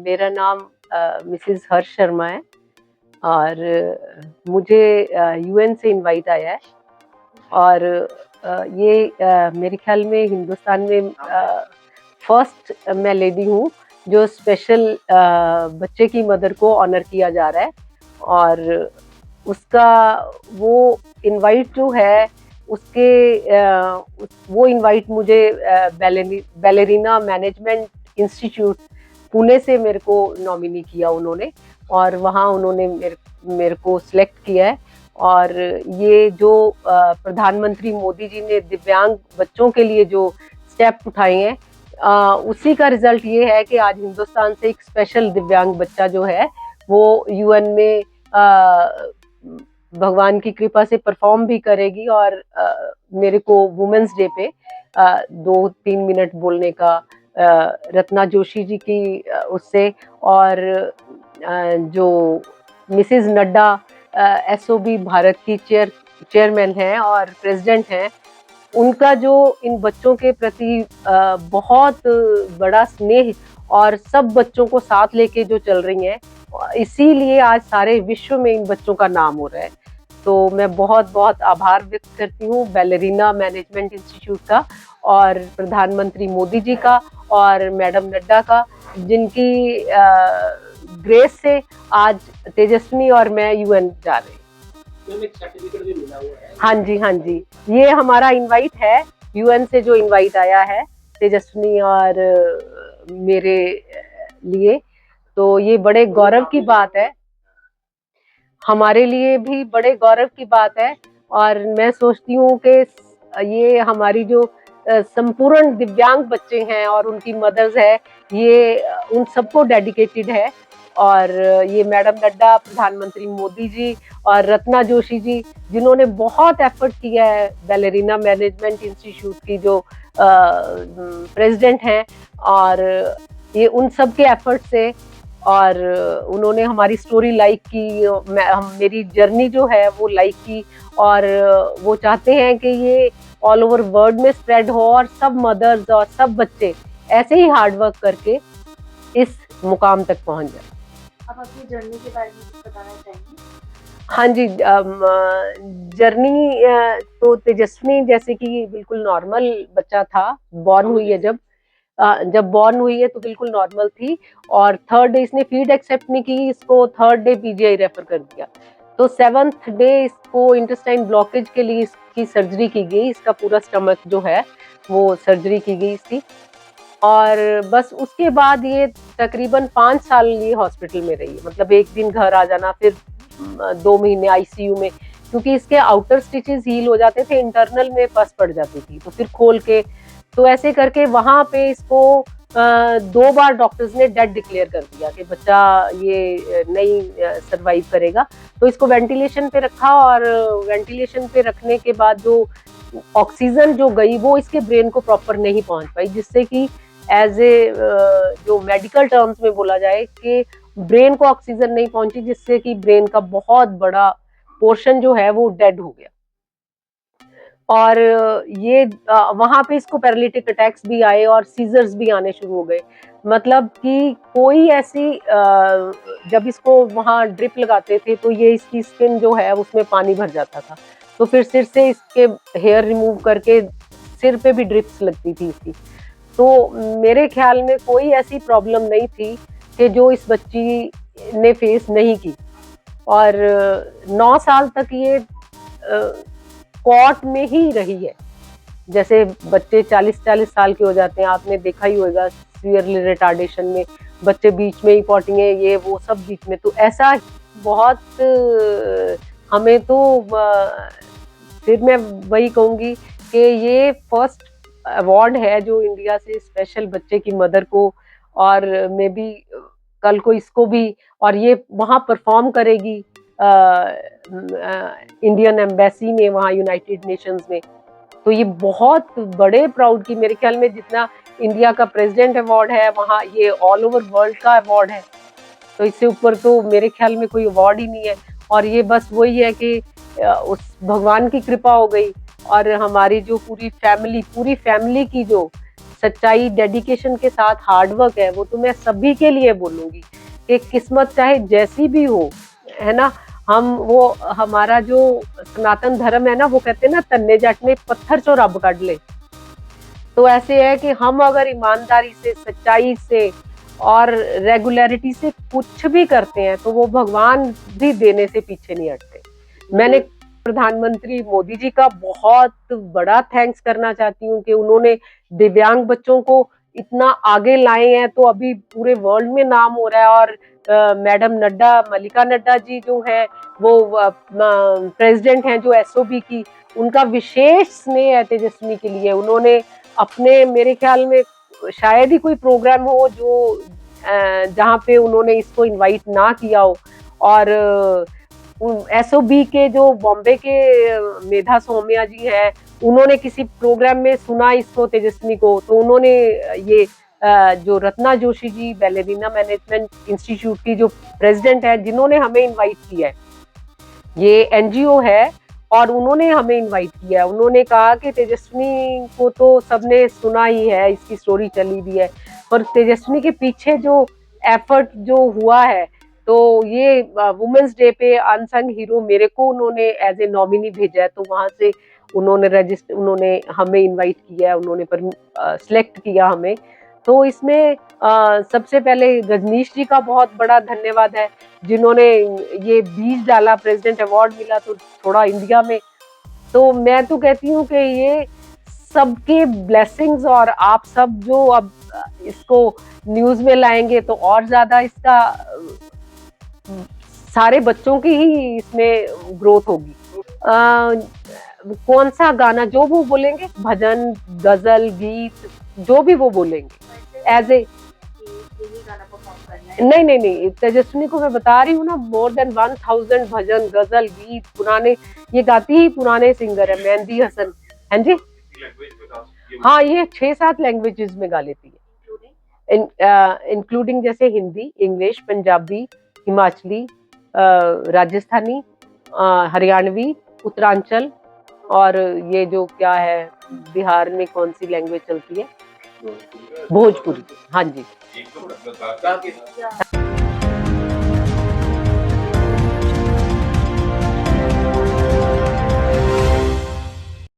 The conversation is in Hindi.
मेरा नाम मिसेस हर्ष शर्मा है और मुझे यूएन से इनवाइट आया है और ये मेरे ख्याल में हिंदुस्तान में फर्स्ट मैं लेडी हूँ जो स्पेशल बच्चे की मदर को ऑनर किया जा रहा है और उसका वो इनवाइट जो है उसके वो इनवाइट मुझे बैलेरिना मैनेजमेंट इंस्टीट्यूट पुणे से मेरे को नॉमिनी किया उन्होंने और वहाँ उन्होंने मेरे को सिलेक्ट किया है और ये जो प्रधानमंत्री मोदी जी ने दिव्यांग बच्चों के लिए जो स्टेप उठाए हैं उसी का रिजल्ट ये है कि आज हिंदुस्तान से एक स्पेशल दिव्यांग बच्चा जो है वो यूएन में भगवान की कृपा से परफॉर्म भी करेगी और मेरे को वुमेन्स डे पे 2-3 मिनट बोलने का रत्ना जोशी जी की उससे और जो मिसेस नड्डा एसओबी भारत की चेयरमैन है और प्रेसिडेंट हैं, उनका जो इन बच्चों के प्रति बहुत बड़ा स्नेह और सब बच्चों को साथ लेके जो चल रही हैं, इसीलिए आज सारे विश्व में इन बच्चों का नाम हो रहा है। तो मैं बहुत बहुत आभार व्यक्त करती हूँ बैलेरिना मैनेजमेंट इंस्टीट्यूट का और प्रधानमंत्री मोदी जी का और मैडम नड्डा का, जिनकी ग्रेस से आज तेजस्विनी और मैं यूएन जा रहे हैं। सर्टिफिकेट भी मिला हुआ है। हाँ जी, ये हमारा इनवाइट है यूएन से जो इनवाइट आया है तेजस्विनी और मेरे लिए, तो ये बड़े गौरव की बात है, हमारे लिए भी बड़े गौरव की बात है और मैं सोचती हूँ कि ये हमारी जो संपूर्ण दिव्यांग बच्चे हैं और उनकी मदर्स है, ये उन सबको डेडिकेटेड है और ये मैडम नड्डा, प्रधानमंत्री मोदी जी और रत्ना जोशी जी, जिन्होंने बहुत एफर्ट किया है, बैलेरिना मैनेजमेंट इंस्टीट्यूट की जो प्रेसिडेंट हैं और ये उन सब के एफर्ट से और उन्होंने हमारी स्टोरी लाइक की, मेरी जर्नी जो है वो लाइक की और वो चाहते हैं कि ये ऑल ओवर वर्ल्ड में स्प्रेड हो और सब मदर्स और सब बच्चे ऐसे ही हार्ड वर्क करके इस मुकाम तक पहुंच जाए। आप अपनी जर्नी के बारे में कुछ बताना चाहेंगे? हाँ जी, जर्नी तो तेजस्विनी जैसे कि बिल्कुल नॉर्मल बच्चा था, बॉर्न हुई है जब बॉर्न हुई है तो बिल्कुल नॉर्मल थी और 3rd डे इसने फीड एक्सेप्ट नहीं की, इसको 3rd डे पीजीआई रेफर कर दिया, तो 7th डे इसको इंटेस्टाइन ब्लॉकेज के लिए इसकी सर्जरी की गई, इसका पूरा स्टमक जो है वो सर्जरी की गई इसकी और बस उसके बाद ये तकरीबन 5 साल ये हॉस्पिटल में रही है, मतलब एक दिन घर आ जाना, फिर 2 महीने आईसीयू में, क्योंकि इसके आउटर स्टिचेस हील हो जाते थे, इंटरनल में पस पड़ जाती थी, तो फिर खोल के, तो ऐसे करके वहां पे इसको 2 बार डॉक्टर्स ने डेड डिक्लेयर कर दिया कि बच्चा ये नहीं सरवाइव करेगा, तो इसको वेंटिलेशन पे रखा और वेंटिलेशन पे रखने के बाद जो ऑक्सीजन जो गई वो इसके ब्रेन को प्रॉपर नहीं पहुंच पाई, जिससे कि एज ए जो मेडिकल टर्म्स में बोला जाए कि ब्रेन को ऑक्सीजन नहीं पहुंची, जिससे कि ब्रेन का बहुत बड़ा पोर्शन जो है वो डेड हो गया और ये वहां पे इसको पैरालिटिक अटैक्स भी आए और सीजर्स भी आने शुरू हो गए, मतलब कि कोई ऐसी जब इसको वहां ड्रिप लगाते थे तो ये इसकी स्किन जो है उसमें पानी भर जाता था, तो फिर सिर से इसके हेयर रिमूव करके सिर पे भी ड्रिप्स लगती थी इसकी, तो मेरे ख्याल में कोई ऐसी प्रॉब्लम नहीं थी कि जो इस बच्ची ने फेस नहीं की और 9 साल तक ये कॉट में ही रही है। जैसे बच्चे 40-40 साल के हो जाते हैं, आपने देखा ही होगा सीवियरली रिटार्डेशन में बच्चे बीच में ही पॉटिंग है, ये वो सब बीच में, तो ऐसा बहुत हमें तो फिर मैं वही कहूँगी कि ये फर्स्ट अवार्ड है जो इंडिया से स्पेशल बच्चे की मदर को, और मे बी कल को इसको भी, और ये वहाँ परफॉर्म करेगी इंडियन एम्बेसी में, वहाँ यूनाइटेड नेशंस में, तो ये बहुत बड़े प्राउड की, मेरे ख्याल में जितना इंडिया का प्रेसिडेंट अवार्ड है वहाँ ये ऑल ओवर वर्ल्ड का अवार्ड है, तो इससे ऊपर तो मेरे ख्याल में कोई अवार्ड ही नहीं है। और ये बस वही है कि उस भगवान की कृपा हो गई और हमारी जो पूरी फैमिली की जो सच्चाई, डेडिकेशन के साथ हार्डवर्क है, वो तो मैं सभी के लिए बोलूंगी कि किस्मत चाहे जैसी भी हो, है ना, हम वो हमारा जो सनातन धर्म है ना, वो कहते हैं ना, तन्ने जट ने पत्थर चो रब काट ले। तो ऐसे है कि हम अगर ईमानदारी से, सच्चाई से और रेगुलरिटी से कुछ भी करते हैं तो वो भगवान भी देने से पीछे नहीं हटते। मैंने प्रधानमंत्री मोदी जी का बहुत बड़ा थैंक्स करना चाहती हूँ कि उन्होंने दिव्यांग बच्चों को इतना आगे लाए हैं, तो अभी पूरे वर्ल्ड में नाम हो रहा है। और मैडम नड्डा, मल्लिका नड्डा जी जो है, वो प्रेसिडेंट हैं जो एसओबी की, उनका विशेष स्नेह है तेजस्विनी के लिए। उन्होंने अपने, मेरे ख्याल में शायद ही कोई प्रोग्राम हो जो जहाँ पे उन्होंने इसको इनवाइट ना किया हो। और एसओबी के जो बॉम्बे के मेधा सौम्या जी हैं, उन्होंने किसी प्रोग्राम में सुना इसको, तेजस्विनी को, तो उन्होंने ये जो Ratna Joshi ji ballerina management institute की जो प्रेसिडेंट है, जिन्होंने हमें इनवाइट किया है, ये एनजीओ है, और उन्होंने हमें इनवाइट किया है। उन्होंने कहा कि तेजस्विनी को तो सबने सुना ही है, इसकी स्टोरी चली भी है, पर तेजस्विनी के पीछे जो एफर्ट जो हुआ है, तो ये वुमेन्स डे पे अनसंग हीरो मेरे को उन्होंने एज ए नॉमिनी भेजा है, तो वहां से उन्होंने हमें इनवाइट किया है, उन्होंने पर सिलेक्ट किया हमें। तो इसमें सबसे पहले रजनीश जी का बहुत बड़ा धन्यवाद है, जिन्होंने ये बीज डाला, प्रेसिडेंट अवार्ड मिला तो थोड़ा इंडिया में। तो मैं तो कहती हूँ कि ये सबके ब्लेसिंग्स, और आप सब जो अब इसको न्यूज में लाएंगे तो और ज्यादा इसका सारे बच्चों की ही इसमें ग्रोथ होगी। कौन सा गाना जो वो बोलेंगे, भजन, गजल, गीत, जो भी वो बोलेंगे एज ए, नहीं नहीं नहीं, तेजस्विनी को मैं बता रही हूँ ना, मोर देन 1000 भजन, गजल, गीत पुराने, ये गाती ही पुराने सिंगर है, मेहंदी हसन। हाँ जी, हाँ, ये 6-7 लैंग्वेजेस में गा लेती है, इंक्लूडिंग जैसे हिंदी, इंग्लिश, पंजाबी, हिमाचली, राजस्थानी, हरियाणवी, उत्तरांचल, और ये जो क्या है बिहार में कौन सी लैंग्वेज चलती है, भोजपुरी। हाँ जी।